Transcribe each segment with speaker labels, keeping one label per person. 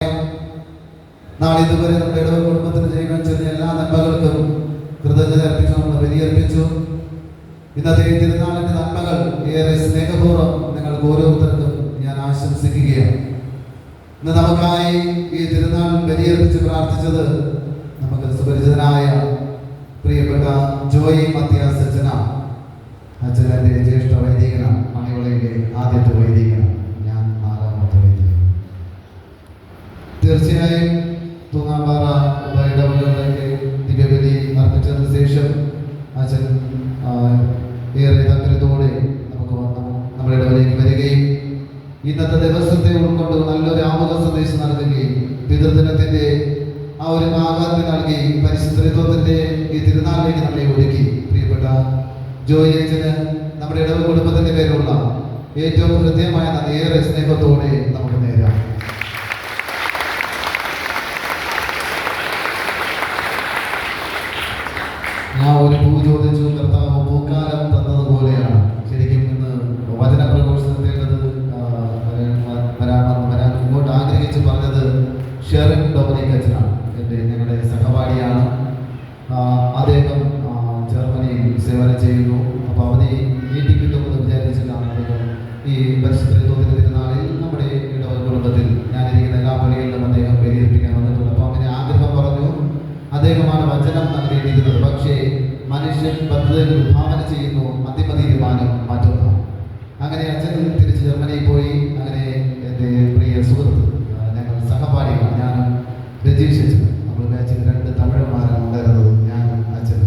Speaker 1: നാളെ ഇതുവരെ നമ്മുടെ ഇടവ കുടുംബത്തിന് ചെയ്യാൻ ചെറിയ എല്ലാ നന്മകൾക്കും കൃതജ്ഞത അർപ്പിച്ചു, നമ്മൾ ബലിയർപ്പിച്ചു. ഇന്നത്തെ തിരുനാളിന്റെ നന്മകൾ ഏറെ സ്നേഹപൂർവ്വം നിങ്ങൾക്ക് ഓരോരുത്തർക്കും ഞാൻ ആശംസിക്കുകയാണ്. ഇന്ന് നമുക്കായി ഈ തിരുനാൾ ബലിയർപ്പിച്ച് പ്രാർത്ഥിച്ചത് നമുക്ക് സുപരിചിതനായ പ്രിയപ്പെട്ട ജോയി മത്യാസ് അച്ഛനാണ്. അച്ഛൻ്റെ ജ്യേഷ്ഠ വൈദികനാണ്, മണിവളയിലെ ആദ്യത്തെ വൈദികനാണ്, ഞാൻ 4ാമത്തെ വൈദികൻ. തീർച്ചയായും തൂങ്ങാമ്പാറ ഇടവകളിലേക്ക് ദിവ്യബലി അർപ്പിച്ചതിന് ശേഷം അച്ഛൻ ഏറെ താല്പര്യത്തോടെ നമ്മുടെ ഇടവയിലേക്ക് വരികയും ഇന്നത്തെ ദിവസത്തെ ഉൾക്കൊണ്ട് നല്ലൊരു ആമുഖ സന്ദേശം നൽകുകയും പിതൃദിനത്തിൻ്റെ ആ ഒരു ആഘാതം നൽകി പരിശുദ്ധത്വത്തിൻ്റെ ഈ തിരുനാളിലേക്ക് നമ്മളെ ഒരുക്കി. പ്രിയപ്പെട്ട ജോയി അച്ഛന് നമ്മുടെ ഇടവ കുടുംബത്തിൻ്റെ പേരുള്ള ഏറ്റവും ഹൃദ്യമായ നന്ദി ഏറെ സ്നേഹത്തോടെ നമുക്ക് നേരാം. ഞാൻ ഒരു പൂ ചോദിച്ചു, കർത്താവ് പൂക്കാലം തന്നതുപോലെയാണ്. ശരിക്കും ഇന്ന് വചന പ്രഘോഷണത്തിലേക്കത് വരാൻ മുമ്പോട്ട് ആഗ്രഹിച്ച് പറഞ്ഞത് ഷെറിൻ ഡൊമിനിക് അച്ഛനാണ്. ഞങ്ങളുടെ സഹപാഠിയാണ്. അദ്ദേഹം ജർമ്മനിയിൽ സേവനം ചെയ്യുന്നു. അപ്പോൾ അവധി നീട്ടിക്കിട്ടുമെന്ന് വിചാരിച്ചിട്ടാണ് അദ്ദേഹം ഈ പരിശുദ്ധത്വത്തിൻ്റെ തിരുനാളിൽ നമ്മുടെ ഇടവ കുടുംബത്തിൽ ഞാനിരിക്കുന്ന എല്ലാ പള്ളികളിലും അദ്ദേഹം ബലിയർപ്പിക്കാൻ വന്നിട്ടുണ്ട്. അപ്പോൾ അവന് ആഗ്രഹം പറഞ്ഞു, അദ്ദേഹമാണ് വചനം നൽകേണ്ടിയിരുന്നത്, പക്ഷേ മനുഷ്യൻ പദ്ധതികൾ വിഭാവന ചെയ്യുന്നു, അന്തിമ തീരുമാനം മറ്റൊന്നാണ്. അങ്ങനെ അച്ഛൻ തിരിച്ച് ജർമ്മനിയിൽ പോയി. അങ്ങനെ എൻ്റെ പ്രിയ സുഹൃത്ത്, ഞങ്ങൾ സഹപാഠികളാണ്, ഞാനും രജീഷ് അച്ഛൻ, നമ്മൾ ബാച്ചിൽ 2 തമിഴന്മാരാണ് ഉണ്ടായിരുന്നത്, ഞാനും അച്ഛൻ.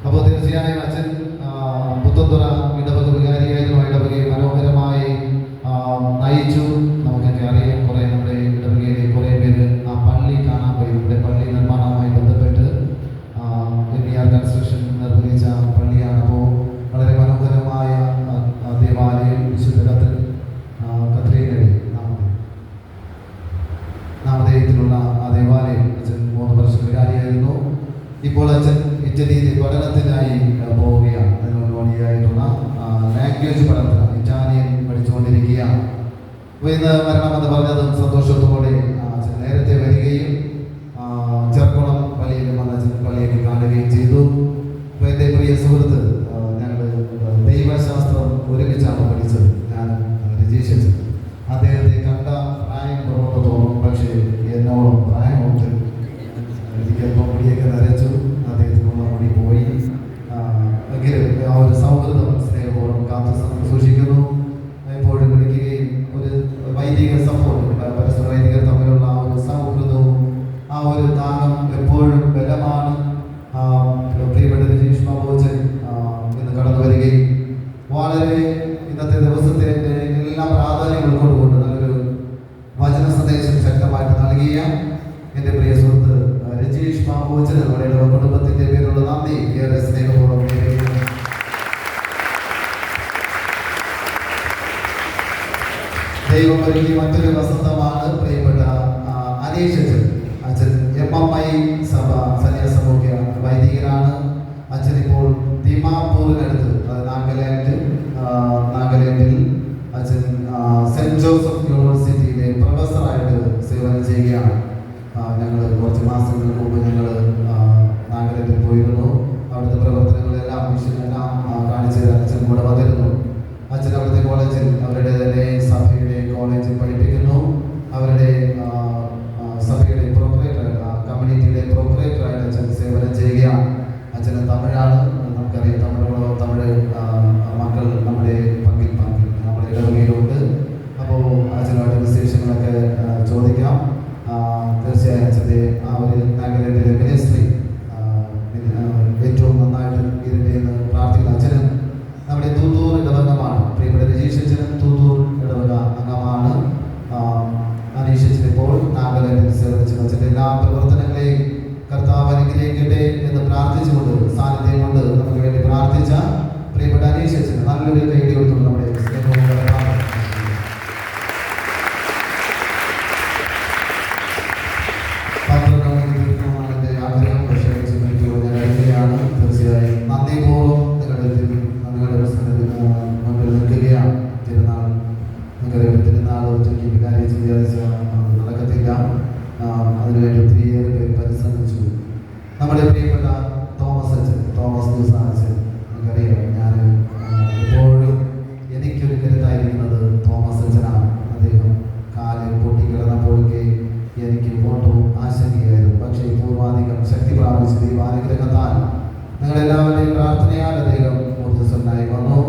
Speaker 1: അപ്പോൾ തീർച്ചയായും അച്ഛൻ പുത്തൻതുറ ഇടവക വികാരിയായിരുന്നു. ഇടവകയെ മനോഹരമായി നയിച്ചു. നമുക്കൊക്കെ അറിയാം, കുറേ നമ്മുടെ ഇടവകയിലെ കുറേ പേര് ആ പള്ളി കാണാൻ പോയി. ഇവിടെ പള്ളി നിർമ്മാണവുമായി ബന്ധപ്പെട്ട് കൺസ്ട്രക്ഷൻ നിർവഹിച്ച പള്ളിയാണ്. അപ്പോൾ വളരെ മനോഹരമായ ദേവാലയം, വിശുദ്ധ കത്രീനയുടെ നാമധേയത്തിലുള്ള ആ ദേവാലയം അച്ഛൻ 3 വർഷം വികാരിയായിരുന്നു. ഇപ്പോൾ അച്ഛൻ ഇറ്റലിയിലെ പഠനത്തിനായി പോവുകയാണ്. അതിന് മുന്നോടിയായിട്ടുള്ള ലാംഗ്വേജ് പഠനത്തിന് ഇറ്റാലിയൻ പഠിച്ചുകൊണ്ടിരിക്കുകയാണ്. അപ്പോൾ ഇന്ന് വരണമെന്ന് പറഞ്ഞതും സന്തോഷത്തോടെ അച്ഛൻ നേരത്തെ വരികയും ചെർക്കുളം പള്ളിയിലും വന്ന് അച്ഛൻ പള്ളിയൊക്കെ കാണുകയും ചെയ്തു. അപ്പോൾ എൻ്റെ പ്രിയ സുഹൃത്ത്, ഞങ്ങൾ ദൈവശാസ്ത്രം ഒരുമിച്ചാണ് പഠിച്ചത്. ഞാൻ രജീഷ് അച്ഛൻ, അദ്ദേഹത്തെ കണ്ട പ്രായം പുറത്ത് തോന്നും, പക്ഷേ എന്നോളം പ്രായമൊക്കെ എനിക്കല്പം മുടിയൊക്കെ നരച്ചു, അദ്ദേഹത്തിനുള്ള മുടി പോയി. എങ്കിലും ആ ഒരു സൗഹൃദം സ്നേഹപൂർവ്വം കാത്തു സൂക്ഷിക്കുന്നു. എപ്പോഴും വിളിക്കുകയും ഒരു വൈദിക സപ്പോർട്ട്, പരസ്പര വൈദികർ തമ്മിലുള്ള ആ ഒരു സൗഹൃദവും ആ ഒരു താങ്ങും എപ്പോഴും ബലമാണ്. പ്രിയപ്പെട്ട രജീഷ് ബാബുച്ചൻ ഇന്ന് കടന്നു വരികയും വളരെ ഇന്നത്തെ ദിവസത്തെ എല്ലാ പ്രാധാന്യം ഉൾക്കൊണ്ടുകൊണ്ട് നല്ലൊരു വചന സന്ദേശം ശക്തമായിട്ട് നൽകിയ എൻ്റെ പ്രിയ സുഹൃത്ത് രജീഷ് ബാബുച്ചന് നമ്മുടെ കുടുംബത്തിൻ്റെ പേരുള്ള നന്ദി ഏറെ സ്നേഹപൂർവ്വം. ദൈവം ഒരുക്കി മറ്റൊരു വസന്തമാണ്. പ്രിയപ്പെട്ട അനീഷ് അച്ഛൻ MMI സഭ സന്യാസമൊക്കെ വൈദികനാണ്. അച്ഛൻ ഇപ്പോൾ ദിമാപൂരിനടുത്ത് നാഗാലാൻഡിൽ അച്ഛൻ സെൻറ്റ് ജോസഫ് യൂണിവേഴ്സിറ്റിയിലെ പ്രൊഫസറായിട്ട് സേവനം ചെയ്യുകയാണ്. ഞങ്ങൾ കുറച്ച് മാസങ്ങൾക്ക് മുമ്പ് ഞങ്ങൾ നാഗാലാൻഡിൽ പോയിരുന്നു. അവിടുത്തെ പ്രവർത്തനങ്ങളെല്ലാം മിഷനെല്ലാം കാണിച്ച് അച്ഛൻ കൂടെ വന്നിരുന്നു. അച്ഛൻ അവിടുത്തെ കോളേജിൽ, അവരുടെ തന്നെ സഭയുടെ കോളേജിൽ പഠിപ്പിക്കുന്നു. അവരുടെ സഭയുടെ കമ്മ്യൂണിറ്റിയുടെ പ്രൊപ്പറേറ്ററായിട്ട് അച്ഛൻ സേവനം ചെയ്യുകയാണ്. അച്ഛന് തമിഴാണ്, നമുക്കറിയാം. തമിഴ് മക്കൾ നമ്മുടെ പങ്കിൽ നമ്മുടെ ഇടവകയിലുണ്ട്. അപ്പോൾ അച്ഛനുമായിട്ട് വിശേഷങ്ങളൊക്കെ ചോദിക്കാം. തീർച്ചയായും അച്ഛൻ്റെ ആ ഒരു നാഗാലാൻഡിലെ മിനിസ്ട്രി ഏറ്റവും നന്നായിട്ട് ഇരുട്ടെ എന്ന് പ്രാർത്ഥിക്കുന്ന അച്ഛനും നമ്മുടെ തൂത്തൂർ ഇടവകമാണ്. പ്രിയപ്പെട്ട രജീഷ് അച്ഛനും തൂത്തൂർ ഇടവക അംഗമാണ്. അനീഷ് അച്ഛൻ ഇപ്പോൾ നാഗാലാൻഡിൽ സേവനിച്ചു. അച്ഛൻ്റെ എല്ലാ പ്രവർത്തനങ്ങളെയും കർത്താവ് അനുഗ്രഹിക്കട്ടെ എന്ന് പ്രാർത്ഥിച്ചുകൊണ്ട്, സാന്നിധ്യം കൊണ്ട് നമുക്ക് വേണ്ടി പ്രാർത്ഥിച്ച പ്രിയപ്പെട്ട അനീഷ് അച്ഛന് നല്ലൊരു കൈഡി കൊടുത്തുകൊണ്ട് നമ്മുടെ എൻ്റെ ആഗ്രഹം. പക്ഷേ ഞാൻ തീർച്ചയായും നന്ദിപൂർവ്വം നിങ്ങളുടെ മുമ്പിൽ നിൽക്കുകയാണ്. തിരുനാൾ നിങ്ങളുടെ തിരുനാൾ ഒറ്റയ്ക്ക് വികാരിച്ച് വിചാരിച്ച നടക്കത്തില്ല. ദൈവാനുഗ്രഹത്താൽ നിങ്ങളെല്ലാവരുടെയും പ്രാർത്ഥനയാൽ അദ്ദേഹം ഊർജ്ജസ്വനായി വന്നു.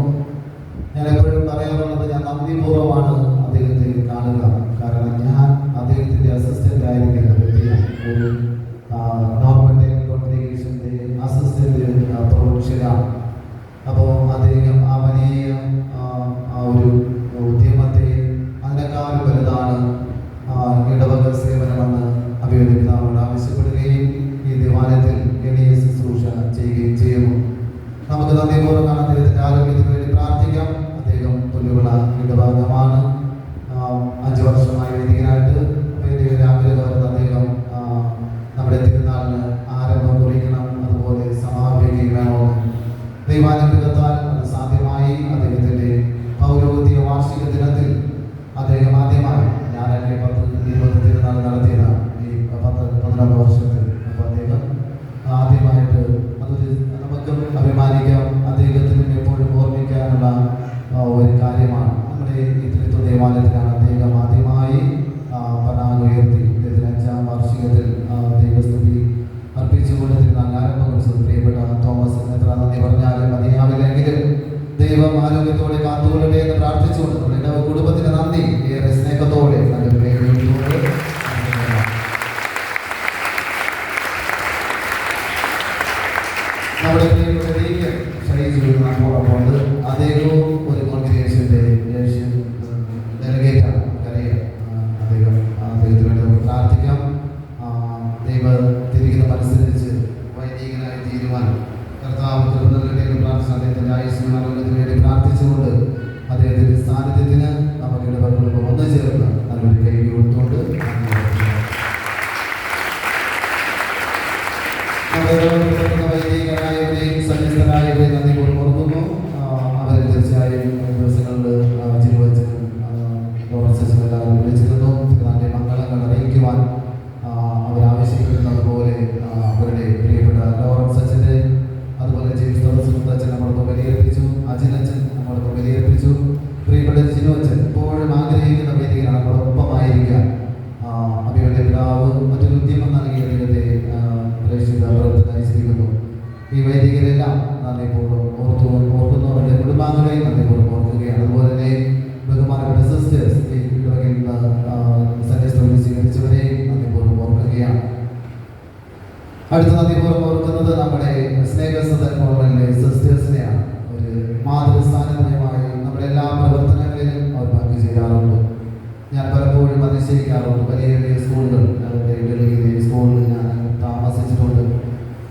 Speaker 1: ഞാൻ എപ്പോഴും പറയാറുള്ളത്, ഞാൻ നന്ദിപൂർവ്വമാണ് അദ്ദേഹത്തെ കാണുക. കാരണം ഞാൻ അദ്ദേഹത്തിൻ്റെ അസിസ്റ്റൻ്റ് ആയിരിക്കുന്ന വ്യക്തിയാണ്. ഒരു നോർമൽ കോൺഗ്രിഗേഷൻ്റെ അസിസ്റ്റൻ്റ് പ്രൊഫഷനാണ്. അപ്പോൾ അദ്ദേഹം ആ വലിയ ആ ഒരു ഉദ്യമത്തെ അതിനേക്കാൾ വലുതാണ് ഇടവക സേവനമെന്ന് അഭിനന്ദിക്കുന്നവരോട് ആവശ്യപ്പെടുകയും ഈ ദേവാലയത്തിൽ എളിയ ശുശ്രൂഷ ചെയ്യുകയും ചെയ്യുന്നു. നമുക്ക് നന്ദിപൂർവ്വം അദ്ദേഹത്തിൻ്റെ ആരോഗ്യത്തിന് വേണ്ടി പ്രാർത്ഥിക്കാം. അദ്ദേഹം തുല്യവിള ഇടവകമാണ്. 5 വർഷമായി വൈദികനായിട്ട് വൈദികരുടെ ആഗ്രഹം അദ്ദേഹം നമ്മുടെ തിരുനാളിന് ആരംഭം കുറിക്കണം, അതുപോലെ സമാപിക്കുകയും വേണമെന്ന് ദൈവാനുഗ്രഹത്താൽ അത് സാധ്യമായി. അദ്ദേഹത്തിൻ്റെ പൗരോഹിത്യ വാർഷിക ദിനത്തിൽ അദ്ദേഹം ആദ്യമായി ഞാനൊക്കെ 10-20 തിരുനാൾ നടത്തിയതാണ് ഈ 11 വർഷത്തിൽ. അപ്പോൾ അദ്ദേഹം ആദ്യമായിട്ട് അതൊരു നമുക്ക് അഭിമാനിക്കാം. അദ്ദേഹത്തിന് എപ്പോഴും ഓർമ്മിക്കാനുള്ള ഒരു കാര്യമാണ്. നമ്മുടെ ഈ ത്രിത്വ ദേവാലയത്തിലാണ് അദ്ദേഹം ആദ്യമായി പതാക ഉയർത്തി. അദ്ദേഹത്തിന് 5ാം വാർഷികത്തിൽ ദൈവസ്തുതി അർപ്പിച്ചുകൊണ്ട് തിരുനാൾ ആരംഭം കുറിച്ചത്. പ്രിയപ്പെട്ട തോമസ് എത്ര നന്ദി പറഞ്ഞാലും മതിയാവില്ലെങ്കിലും ദൈവം ആരോഗ്യത്തോടെ കാത്തുകൊള്ളട്ടെ എന്ന് പ്രാർത്ഥിച്ചുകൊണ്ട് നമ്മുടെ കുടുംബത്തിന് നന്ദി ഏറെ സ്നേഹത്തോടെ നല്ലൊരു കൈകൊടുത്തുകൊണ്ട് നമ്മുടെ പ്രിയപ്പെട്ട ഷൈജുണ്ട്. അദ്ദേഹവും ഒരു കോൺഗ്രിഗേഷൻ്റെ ഡെലിഗേറ്റാണ്. അറിയാം. അദ്ദേഹത്തിന് വേണ്ടി നമുക്ക് പ്രാർത്ഥിക്കാം. ദൈവം തിരിക്കുന്ന മനസ്സനുസരിച്ച് വൈദികനായി തീരുമാനം കർത്താവ് കൃപ നൽകട്ടെ എന്ന് പ്രാർത്ഥിച്ച് അദ്ദേഹത്തിൻ്റെ ആയുസ്സിനും ആരോഗ്യത്തിന് വേണ്ടി പ്രാർത്ഥിച്ചുകൊണ്ട് അദ്ദേഹത്തിൻ്റെ സാന്നിധ്യത്തിന് നമുക്ക് ഇടപെടുമ്പോൾ ഒന്ന് ചേർന്ന് നല്ലൊരു കൈ കൊടുത്തുകൊണ്ട് വൈദികരായവരെയും സന്യസ്തരായവരെയും നന്ദി ഓർക്കുന്നു. അവർ തീർച്ചയായും ദിവസങ്ങളിൽ ജിൽവച്ച് എല്ലാവരും വിളിച്ചിരുന്നു. തിരുനാളിൻ്റെ മംഗളങ്ങൾ അറിയിക്കുവാൻ അവരാവശ്യപ്പെടുന്നത് പോലെ അവരുടെ പ്രിയപ്പെട്ട ലോറൻസ് അച്ഛൻ്റെ, അതുപോലെ ജെയിംസ് തോമസ് അച്ഛൻ നമ്മളൊപ്പം ബലിയർപ്പിച്ചു. അച്ഛൻ നമ്മളൊപ്പം ബലിയർപ്പിച്ചു. പ്രിയപ്പെട്ട ജിനു അച്ഛൻ എപ്പോഴും ആഗ്രഹിക്കുന്ന വേദികളാണ് നമ്മളൊപ്പമായിരിക്കാൻ. അവരുടെ പിതാവ് മറ്റൊരു ഉദ്യമം നൽകി അദ്ദേഹത്തെ പ്രേക്ഷിത പ്രവർത്തനയിച്ചിരിക്കുന്നു. ഈ വൈദികരെല്ലാം നന്ദിപൂർവ്വം ഓർക്കുന്നു. അവരുടെ കുടുംബാംഗങ്ങളെയും നന്ദിപൂർവ്വം ഓർക്കുകയാണ്. അതുപോലെ തന്നെ ബഹുമാനപ്പെട്ട സിസ്റ്റേഴ്സ് ഈ ഇടവകയിൽ സന്യസ്തം സ്വീകരിച്ചവരെയും നന്ദിപൂർവ്വം ഓർക്കുകയാണ്. അടുത്ത നന്ദിപൂർവ്വം ഓർക്കുന്നത് നമ്മുടെ സ്നേഹസദൻ മോഡലിലെ സിസ്റ്റേഴ്സിനെയാണ്. ഒരു മാതൃസ്ഥാനമായി നമ്മുടെ എല്ലാ പ്രവർത്തനങ്ങളിലും അവർ പങ്കു ചെയ്യാറുണ്ട്. ഞാൻ പലപ്പോഴും അതിശയിക്കാറുണ്ട്. വലിയ വലിയ സ്കൂളുകൾ, ഡൽഹിയിലെ സ്കൂളിൽ ഞാൻ താമസിച്ചിട്ടുണ്ട്.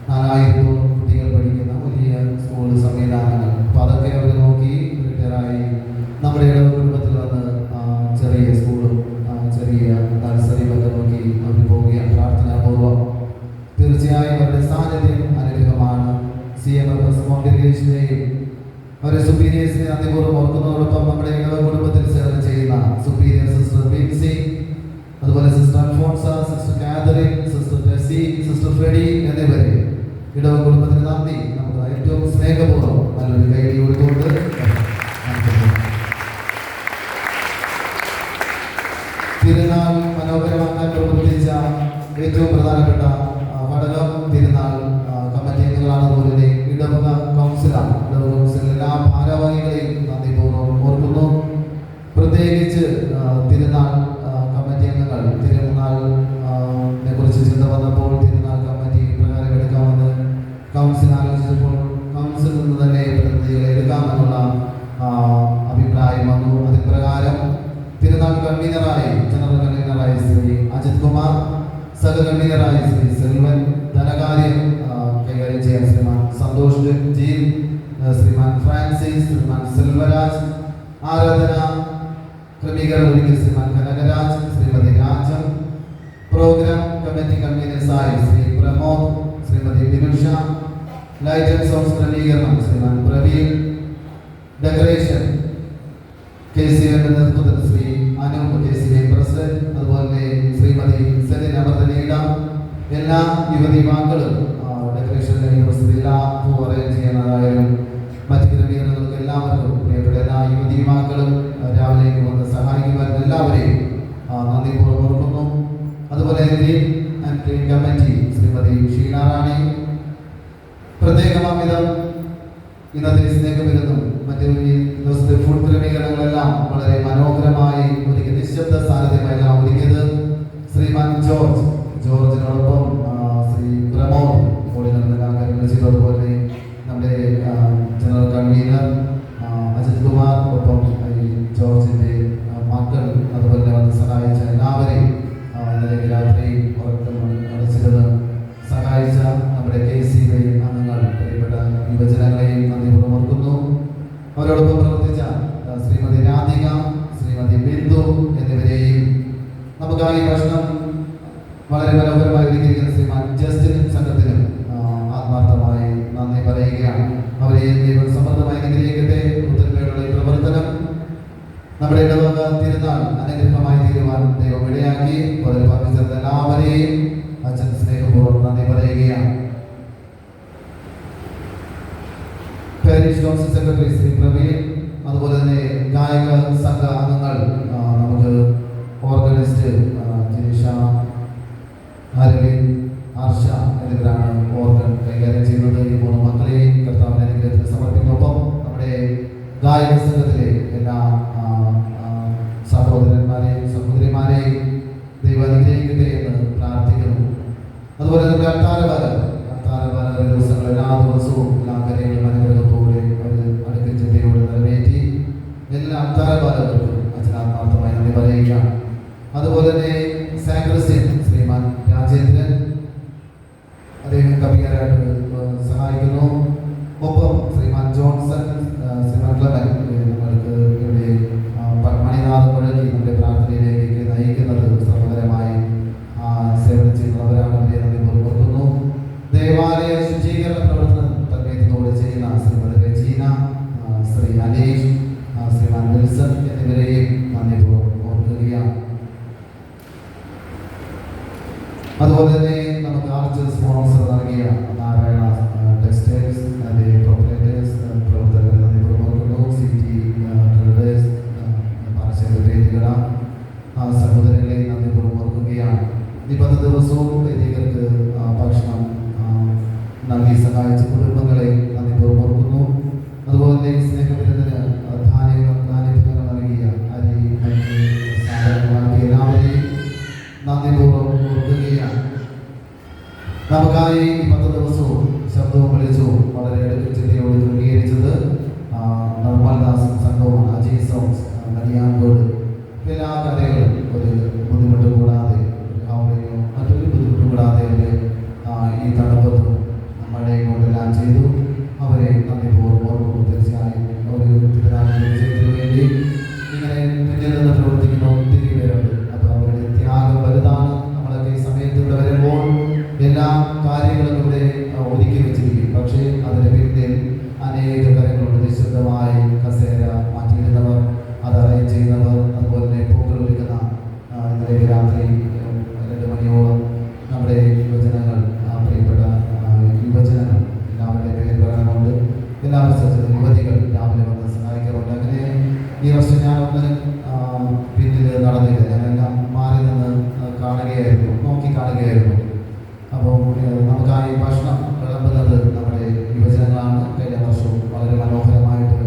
Speaker 1: 4000 കുട്ടികൾ പഠിക്കുന്ന വലിയ സ്കൂൾ സംവിധാനങ്ങൾ. അപ്പോൾ അതൊക്കെ അവർ നോക്കി റിട്ടയറായി നമ്മുടെ ഇടവ കുടുംബത്തിൽ വന്ന് ചെറിയ സ്കൂളും ചെറിയ നഴ്സറിയുമൊക്കെ നോക്കി അവർ പോവുകയാണ് പ്രാർത്ഥനാപൂർവ്വം. തീർച്ചയായും അവരുടെ സാന്നിധ്യം അനുഗ്രഹമാണ്. CMFS കോൺഗ്രിഗേഷനെയും അവരുടെ സുപ്പീരിയേഴ്സിനെ നന്ദിപൂർവ്വം ഓർക്കുന്നതോടൊപ്പം നമ്മുടെ ഇടവ കുടുംബത്തിൽ സേവനം ചെയ്യുന്ന സുപ്പീരിയർ സിസ്റ്റർ ബിൻസി, അതുപോലെ sister Alphonsa, sister Catherine, sister Tessy, sister Freddy എന്നിവരെ ഇടവ കുടുംബത്തിന് നന്ദി. നമുക്ക് ഏറ്റവും സ്നേഹപൂർവ്വം നല്ലൊരു കൈ കൊടുത്തുകൊണ്ട് തിരുനാൾ മനോഹരമാക്കാൻ പ്രവർത്തിച്ച ഏറ്റവും പ്രധാനപ്പെട്ട ഘടകം തിരുനാൾ കമ്മിറ്റി അംഗങ്ങളാണ്. അതുപോലെ ഇടവക കൗൺസിലാണ്. ഇടവക കൗൺസിൽ എല്ലാ ഭാരവാഹികളെയും നന്ദിപൂർവ്വം ഓർക്കുന്നു. പ്രത്യേകിച്ച് തിരുനാൾ കമ്മിറ്റി അംഗങ്ങൾ തിരുനാളിനെ കുറിച്ച് ചിന്ത വന്നപ്പോൾ തിരുനാൾ കമ്മിറ്റി പ്രകാരം എടുക്കാമെന്ന് കൗൺസിൽ ആലോചിച്ചപ്പോൾ കൗൺസിലിൽ നിന്ന് തന്നെ പ്രതിനിധികളെ എടുക്കാമെന്നുള്ള അഭിപ്രായം വന്നു. അതിന് പ്രകാരം തിരുനാൾ കൺവീനറായി ജനറൽ കൺവീനറായി ശ്രീ അജിത് കുമാർ, സഹ കൺവീനറായി ശ്രീ സെൽവൻ, ധനകാര്യം കൈകാര്യം ചെയ്യാൻ ശ്രീമാൻ സന്തോഷ് ജീൽ, ശ്രീമാൻ ഫ്രാൻസിസ്, ശ്രീമാൻ സെൽവരാജ്, ആരാധന ക്രമീകരണം ഒരുക്കി ശ്രീമാൻ കനകരാജ്, ശ്രീമതി രാജം, പ്രോഗ്രാം കമ്മിറ്റി കൺവീനേഴ്സായി Shri Pramod, Shrimati Vinusha, light and sounds ക്രമീകരണം ശ്രീമാൻ പ്രവീൺ, ഡെക്കറേഷൻ KCയുടെ നേതൃത്വത്തിൽ ശ്രീ അനൂപ് KCA പ്രസിഡന്റ്, അതുപോലെ ശ്രീമതി സെലിൻ അമർദനീട, എല്ലാ യുവതി യുവാക്കളും ഡെക്കറേഷനിലെ എല്ലാ പൂ അറേഞ്ച് ചെയ്യുന്നതായാലും മറ്റ് ക്രമീകരണങ്ങൾക്ക് എല്ലാവർക്കും പ്രിയപ്പെട്ട എല്ലാ യുവതി യുവാക്കളും രാവിലേക്ക് വന്ന് സഹായിക്കുവാൻ എല്ലാവരെയും നന്ദിപൂർവ്വം ഓർക്കുന്നു. അതുപോലെ green and clean committee Shrimati Sheena Rani, പ്രത്യേകമാംവിധം ഇന്നത്തെ സ്നേഹവിരുന്നും മറ്റു ഈ ദിവസത്തെ ഫുഡ് ക്രമീകരണങ്ങളെല്ലാം വളരെ മനോഹരമായി ഒരുക്കി നിശബ്ദ സാന്നിധ്യമെല്ലാം ഒരുക്കിയത് ശ്രീമാൻ ജോർജിനോടൊപ്പം ശ്രീ പ്രമോദ് കൂടി നടന്ന കാര്യങ്ങൾ ചെയ്തു. അതുപോലെ നമ്മുടെ ജനറൽ കൺവീനർ അജിത് കുമാർ, ഒപ്പം ജോർജിന്റെ മക്കൾ, അതുപോലെ വന്ന് സഹായിച്ച എല്ലാവരെയും ഇന്നലെ രാത്രി അടച്ചിരുന്ന് സഹായിച്ച നമ്മുടെ KCB അംഗങ്ങൾ, പ്രിയപ്പെട്ട യുവജനങ്ങളെയും നന്ദിപൂർവ്വം ഓർക്കുന്നു. അവരോടൊപ്പം പ്രവർത്തിച്ച ശ്രീമതി രാധിക, ശ്രീമതി ബിന്ദു എന്നിവരെയും നമുക്കായി ഭക്ഷണം വളരെ മനോഹരമായി ഒരുക്കിയിരിക്കുന്ന ശ്രീമാൻ ജസ്റ്റിനും സംഘത്തിനും ആത്മാർത്ഥമായി നന്ദി പറയുകയാണ്. അവരെ ദൈവം സമൃദ്ധമായി അനുഗ്രഹിക്കട്ടെ. ഉത്തരമേടുള്ള ഈ പ്രവർത്തനം നമ്മുടെ ഇടവക തിരുനാൾ അനുഗ്രഹമായി തീരുവാൻ ദൈവം ഇടയാക്കി. വളരെ പങ്കുചേർന്ന എല്ലാവരെയും അച്ഛൻ സ്നേഹപൂർവ്വം നന്ദി പറയുകയാണ്. Parish council secretary Shri Praveen, അതുപോലെ തന്നെ ഗായക സംഘ അംഗങ്ങൾ, നമുക്ക് ഓർഗനിസ്റ്റ് ജിനിഷ, അരവിന്ദ്, ഹർഷ എന്നിവരാണ് ഓർഗൻ കൈകാര്യം ചെയ്യുന്നത്. ഈ 3 മക്കളെയും കർത്താവിന്റെ അനുഗ്രഹത്തിന് സമർപ്പിക്കുന്നൊപ്പം നമ്മുടെ ഗായക സംഘത്തിലെ എല്ലാ സഹോദരന്മാരെയും സഹോദരിമാരെയും ദൈവം അനുഗ്രഹിക്കട്ടെ എന്ന് പ്രാർത്ഥിക്കുന്നു. അതുപോലെ നമ്മുടെ അത്താരബാല ദിവസങ്ങൾ എല്ലാ ദിവസവും എല്ലാ കാര്യങ്ങളും അനുഗ്രഹത്തോടെ അവർ അടുക്കൽ ചിന്തയോടെ നിറവേറ്റി എല്ലാ അത്താരബാലകൾക്കും അച്ഛനാത്മാർത്ഥമായി നന്ദി പറയുകയാണ്. അതുപോലെ തന്നെ സാക്രിസ്ത്യൻ ശ്രീമാൻ രാജേന്ദ്രൻ, അദ്ദേഹം കവിയാരായിട്ട് സഹായിക്കുന്നു. ഒപ്പം ശ്രീമാൻ ജോൺസൺ, ശ്രീമാൻ ക്ലമൻ, നമ്മൾക്ക് ഇവിടെ മണിനാഥം മുഴങ്ങി നമ്മുടെ പ്രാർത്ഥനയിലേക്ക് നയിക്കുന്നത് ശ്രമകരമായി സേവനം ചെയ്യുന്നവരാണ്. അവരെ നന്ദി ഓർക്കുന്നു. ദേവാലയ ശുചീകരണ പ്രവർത്തനം തന്മയത്തോടെ ചെയ്യുന്ന ശ്രീമതി രജീന, ശ്രീ അനീഷ്, ശ്രീമാൻ വിൽസൺ എന്നിവരെയും നന്ദി ഓർക്കുകയാണ്. അതുപോലെ തന്നെ നമുക്ക് ആർച്ച് സ്പോൺസർ നൽകിയ നാരായണ ടെക്സ്റ്റൈൽസ് അതിൻ്റെ പ്രൊപ്പറേറ്റേഴ്സ് പ്രവർത്തകരെ നന്ദി ഓർക്കുന്നു. CT ട്രേഡേഴ്സ്, പാർശ്വകട സഹോദരങ്ങളെ നന്ദി ഓർക്കുകയാണ്. ഈ 10 ദിവസവും വൈദികർക്ക് ഭക്ഷണം നൽകി സഹായിച്ച കുടുംബങ്ങളെ നന്ദി ഓർക്കുന്നു. അതുപോലെ സ്നേഹവിരുന്നിന് ധാന്യങ്ങൾ നൽകിയ അരി, മറ്റ് സാധനങ്ങൾ എല്ലാവരെയും നന്ദിപൂർവ്വം ഓർക്കുകയാണ്. നമുക്കായി 10 ദിവസവും ശബ്ദവും വിളിച്ചവും വളരെ അടുത്ത ചിന്തയോട് ക്രമീകരിച്ചത് നിർമ്മൽദാസും സംഘവുമാണ്. അജയ് സോങ്സ്, മരിയാൻകോട്, എല്ലാ കഥകളും ഒരു ബുദ്ധിമുട്ട് കൂടാതെ, മറ്റൊരു ബുദ്ധിമുട്ട് കൂടാതെ അവർ ഈ തണുപ്പത്തും മഴയും കൊണ്ടെല്ലാം ചെയ്തു. അവരെ നന്ദിപൂർവ്വം ഓർക്കുന്നു. തീർച്ചയായും ഒരു തിരുനാളിന്റെ വിജയത്തിന് വേണ്ടി ഇങ്ങനെ മുന്നിൽ നിന്ന് പ്രവർത്തിക്കുന്ന ഒത്തിരി പേരുണ്ട്. അപ്പോൾ അവരുടെ ത്യാഗം വലുതാണ്. നമ്മളൊക്കെ ഈ സമയത്ത് ഇവിടെ വരുമ്പോൾ എല്ലാ കാര്യങ്ങളും ഇവിടെ ഒരുക്കി വെച്ചിരിക്കും. പക്ഷേ അതിന് പിന്നിൽ അനേക കാര്യങ്ങളുണ്ട്. നിശബ്ദമായി കസേര മാറ്റിയിടുന്നവർ, അത് അറേഞ്ച് ചെയ്യുന്നവർ, അതുപോലെ തന്നെ പൂക്കൾ ഒരുക്കുന്ന ഇന്നലെ രാത്രി 2 മണിയോളം നമ്മുടെ യുവജനങ്ങൾ, പ്രിയപ്പെട്ട യുവജനങ്ങൾ, എല്ലാവരുടെ പേര് പറയണമുണ്ട്, എല്ലാവരും യുവതികൾ രാവിലെ വന്ന് സഹായിക്കാറുണ്ട്. അങ്ങനെ ഈ വർഷം ഞാൻ ഒന്നിനും പിന്നിൽ നടന്നില്ല. ഞാനെല്ലാം മാറി നിന്ന് കാണുകയായിരുന്നു, നോക്കി കാണുകയായിരുന്നു. അപ്പോൾ നമുക്കായി ഭക്ഷണം വിളമ്പുന്നത് നമ്മുടെ യുവജനങ്ങളാണ്. കഴിഞ്ഞ വർഷവും വളരെ മനോഹരമായിട്ട്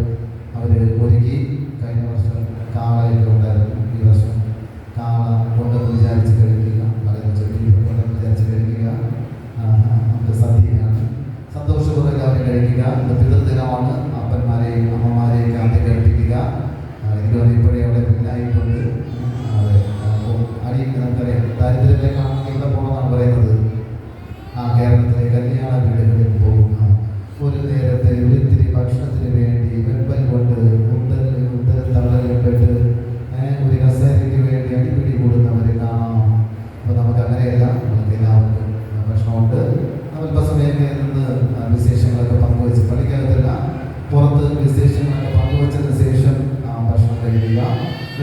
Speaker 1: അവർ ഒരുക്കി. കഴിഞ്ഞ വർഷം കാളയൊക്കെ ഉണ്ടായിരുന്നു. ഈ വർഷം കാള കൊണ്ടെന്ന് വിചാരിച്ച് കഴിക്കുക, കൊണ്ടെന്ന് വിചാരിച്ച് കഴിക്കുക. നമുക്ക് സദ്യയാണ്, സന്തോഷപൂർവ്വം എല്ലാവരും കഴിക്കുക. ഇത് പിതൃദിനമാണ്. അപ്പന്മാരെയും അമ്മമാരെയും ആദ്യം കഴിപ്പിക്കുക. എനിക്ക് തോന്നി ഇപ്പോഴേ അവിടെ പിന്നായിട്ടുണ്ട്. അതെ, അടി നമുക്കറിയാം, ദാരിദ്ര്യത്തിലേക്കാണ് ഇവിടെ പോകണമെന്നാണ് പറയുന്നത്. കേരളത്തിലെ കല്യാണ വീടുകളിൽ പോകുന്ന ഒരു നേരത്തെ ഒരിത്തിരി ഭക്ഷണത്തിന് വേണ്ടി വെമ്പൽ കൊണ്ട് തള്ളലിൽപ്പെട്ട് ഒരു കസേരയ്ക്ക് വേണ്ടി അടിപിടി കൂടുന്നവരെ കാണാം. അപ്പോൾ നമുക്ക് അങ്ങനെയല്ല, നമുക്ക് എല്ലാവർക്കും ഭക്ഷണമുണ്ട്. അല്പസമയമൊക്കെ നിന്ന് വിശേഷങ്ങളൊക്കെ പങ്കുവെച്ച്, പള്ളിക്കകത്തല്ല പുറത്ത് വിശേഷങ്ങളൊക്കെ പങ്കുവച്ചതിന് ശേഷം ഭക്ഷണം കഴിക്കുക.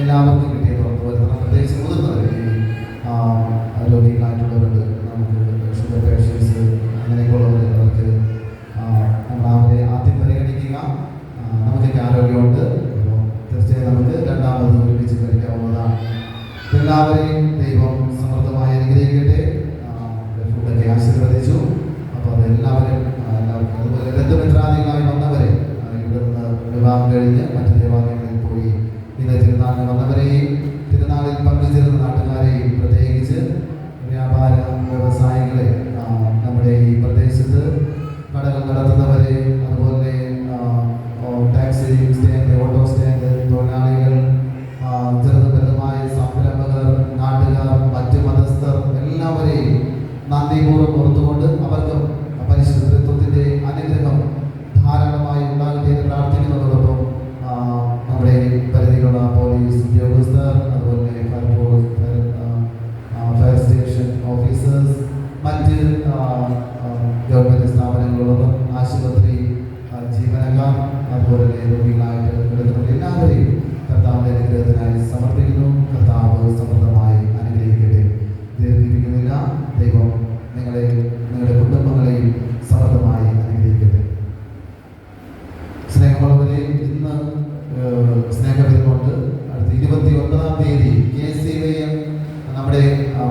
Speaker 1: എല്ലാവർക്കും കിട്ടിയ പുറത്ത് വരുന്ന പ്രത്യേകിച്ച് മുതിർന്നവർ, രോഗികളായിട്ടുള്ളവരുണ്ട്, നമുക്ക് ഷുഗർ പേഷ്യൻസ്, അങ്ങനെയൊക്കെയുള്ളവർ, അവർക്ക് നമ്മൾ അവരെ ആദ്യം പരിഗണിക്കുക. നമുക്കൊക്കെ ആരോഗ്യമുണ്ട്. അപ്പോൾ തീർച്ചയായും നമുക്ക് രണ്ടാമത് ഒരുമിച്ച് കഴിക്കാവുന്നതാണ്. എല്ലാവരെയും ദൈവം സമൃദ്ധമായി അനുഗ്രഹിക്കട്ടെ. ഫുഡൊക്കെ ആശീർവദിച്ചു. അപ്പോൾ അത് എല്ലാവരും ശാന്തിപൂർവ്വം ഓർത്തുകൊണ്ട് അവർക്കും പരിശുദ്ധ തൃത്വത്തിൻ്റെ അനുഗ്രഹം ധാരാളമായി ഉണ്ടാകട്ടെ എന്ന് പ്രാർത്ഥിക്കുന്നതോടൊപ്പം നമ്മുടെ പരിധിയിലുള്ള പോലീസ് ഉദ്യോഗസ്ഥർ, അതുപോലെ ഫയർ സ്റ്റേഷൻ ഓഫീസേഴ്സ്, മറ്റ് ഗവൺമെൻറ് സ്ഥാപനങ്ങളോടൊപ്പം ആശുപത്രി ജീവനക്കാർ, അതുപോലെ രോഗികളായിട്ട് കിടക്കുന്ന എല്ലാവരെയും കർത്താവിൻ്റെ അനുഗ്രഹത്തിനായി സമർപ്പിക്കുന്നു. കർത്താവ് സമൃദ്ധമായി അനുഗ്രഹിക്കട്ടെ. ദീർഘിപ്പിക്കുന്നില്ല. ദൈവം നിങ്ങളുടെ കുടുംബങ്ങളെയും സമൃദ്ധമായി അനുഗ്രഹിക്കട്ടെ. സ്നേഹമുള്ളവരെ, ഇന്ന് സ്നേഹവിരുന്നുണ്ട്. അടുത്ത 29-ാം തീയതി KCYM നമ്മുടെ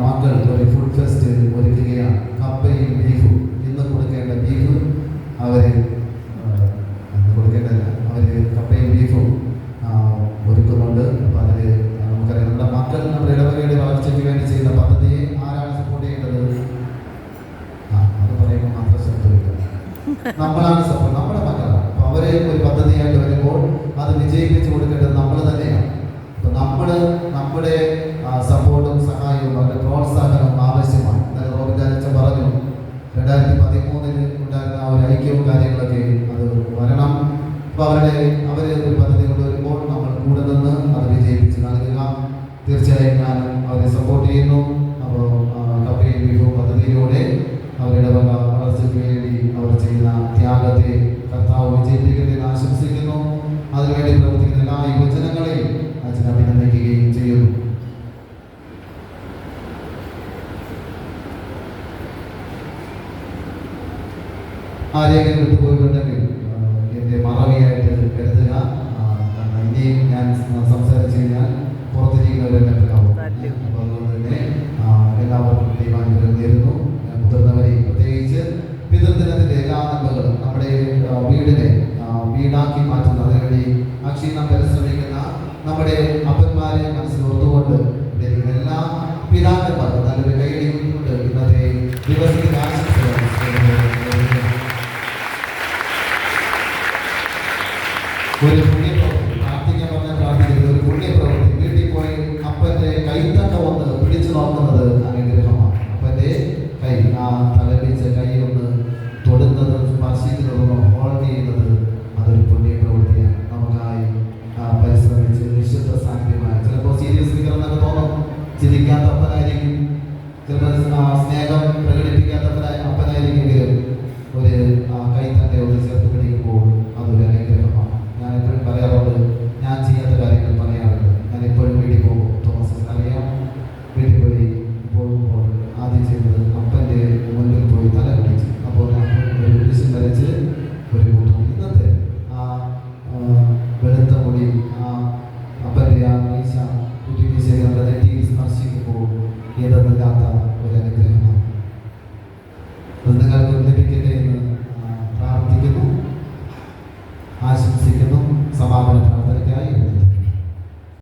Speaker 1: മക്കൾ ഒരു ഫുഡ് ഫെസ്റ്റ് ഒരുക്കുകയാണ്. കപ്പയും ബീഫും, ഇന്ന് കൊടുക്കേണ്ട ബീഫ് അവർ കൊടുക്കേണ്ടല്ല, അവർ കപ്പയും ബീഫും ഒരുക്കുന്നുണ്ട്. അപ്പോൾ അതിൽ നമുക്കറിയാം, നമ്മുടെ മക്കൾ നമ്മുടെ ഇടവകയുടെ വളർച്ചയ്ക്ക് വേണ്ടി ചെയ്യുന്ന പദ്ധതിയെ ആരാണ് സപ്പോർട്ട് ചെയ്യേണ്ടത്? അത് പറയുമ്പോൾ മാത്രം ശബ്ദമില്ല, നമ്മളാണ് സപ്പോർട്ട്, നമ്മുടെ മക്കളാണ്. അപ്പോൾ അവരെ ഒരു പദ്ധതിയായിട്ട് വരുമ്പോൾ അത് വിജയിപ്പിച്ച് കൊടുക്കേണ്ടത് നമ്മൾ തന്നെയാണ്. അപ്പോൾ നമ്മുടെ സപ്പോർട്ടും സഹായവും അവരുടെ പ്രോത്സാഹനവും ആവശ്യമാണ്. ഇന്നലെ റോബിൻ പറഞ്ഞു, 2013 ഉണ്ടായിരുന്ന ആ ഒരു ഐക്യവും കാര്യങ്ങളൊക്കെ അത് വരണം. അപ്പോൾ അവർ ഒരു പദ്ധതി കൊണ്ടുവരുമ്പോൾ നമ്മൾ കൂടെ നിന്ന് അത് വിജയിപ്പിച്ച് നൽകുക. തീർച്ചയായും ഞാനും അവരെ സപ്പോർട്ട് ചെയ്യുന്നു. അപ്പോൾ കപ്പയും ബീഫും പദ്ധതിയിലൂടെ അവരുടെ വളർച്ചയ്ക്ക് വേണ്ടി അവർ ചെയ്യുന്ന ത്യാഗത്തെ കർത്താവ് വിജയിപ്പിക്കട്ടെ എന്ന് ആശംസിക്കുന്നു. അതിനുവേണ്ടി പ്രവർത്തിക്കുന്ന എല്ലാ യുവജനങ്ങളെയും അച്ഛൻ അഭിനന്ദിക്കുകയും ചെയ്യുന്നു. ആരെങ്കിലും വിട്ടുപോയിട്ടുണ്ടെങ്കിൽ എൻ്റെ മറവിയായിട്ട് കരുതുക. ഇനിയും ഞാൻ സംസാരിച്ചു കഴിഞ്ഞാൽ പുറത്തിരിക്കുന്നവരെന്നെ പിന്നാവും. അപ്പോൾ അതുകൊണ്ട് തന്നെ എല്ലാവർക്കും ദൈവാനുഗ്രഹം നേരുന്നു. മുതിർന്നവരെയും പ്രത്യേകിച്ച് പിതൃദിനത്തിൻ്റെ എല്ലാ നന്മകളും നമ്മുടെ വീടിനെ വീടാക്കി മാറ്റുന്ന, അതിനുവേണ്ടി അക്ഷീണം പരിശ്രമിക്കുന്ന നമ്മുടെ അപ്പന്മാരെ മനസ്സിലോർത്തുകൊണ്ട് എല്ലാ പിതാക്കന്മാർക്കും നല്ലൊരു കൈയടി കൊണ്ട് ഇന്നത്തെ ദിവസത്തിന് ആശംസകൾ. ഒരു പുണ്യപ്രവൃത്തി, പ്രാർത്ഥിക്കാൻ പറഞ്ഞാൽ പ്രാർത്ഥിക്കുന്നത് ഒരു പുണ്യപ്രവൃത്തി. വീട്ടിൽ പോയി അപ്പൻ്റെ കൈത്തട്ട ഒന്ന് പിടിച്ചു നോക്കുന്നത് അനുഗ്രഹമാണ്. അപ്പൻ്റെ കൈ, ആ തലപിച്ച കൈ ഒന്ന് തൊടുന്നത്, സ്പർശിക്കുന്നതൊന്ന് ഹോൾഡ് ചെയ്യുന്നത്, അതൊരു പുണ്യപ്രവൃത്തിയാണ്. നമുക്കായി പരിശ്രമിച്ച് നിശ്ചിത സാന്നിധ്യമായി, ചിലപ്പോൾ സീരിയസ് സ്പീക്കർ എന്നൊക്കെ തോന്നും, ചിരിക്കാത്ത അപ്പനായിരിക്കും, ചിലപ്പോൾ സ്നേഹം പ്രകടിപ്പിക്കാത്തവനായ അപ്പനായിരിക്കെങ്കിലും ഒരു കൈത്തട്ടെ ഒന്ന് ചേർത്ത് പിടിക്കുമ്പോൾ അതൊരു അനുഗ്രഹമാണ്. ഞാൻ എപ്പോഴും പറയാറുണ്ട്, ഞാൻ ചെയ്യാത്ത കാര്യങ്ങൾ പറയാറുണ്ട്. ഞാൻ എപ്പോഴും വീട്ടിൽ പോകും, തോമസ് അറിയാം, വീട്ടിൽ പോയി പോകുമ്പോൾ ആദ്യം ചെയ്തത് അപ്പൻ്റെ മുന്നിൽ പോയി തല പിടിച്ചു. അപ്പോൾ ഒരു കുരിശ് വരച്ച് ഒരു കൂട്ടം ഇന്നത്തെ ആ വെളുത്ത മുടി, ആ അപ്പൻ്റെ ആ മീശ കുറ്റിമീശയെ നമ്മുടെ നെറ്റിയിൽ സ്പർശിക്കുമ്പോൾ ഏതെന്നില്ലാത്ത ഒരു അനുഗ്രഹമാണ്. അത് നിങ്ങൾക്ക് ലഭിക്കട്ടെ എന്ന് പ്രാർത്ഥിക്കുന്നു, ആശംസിക്കുന്നു. സമാപന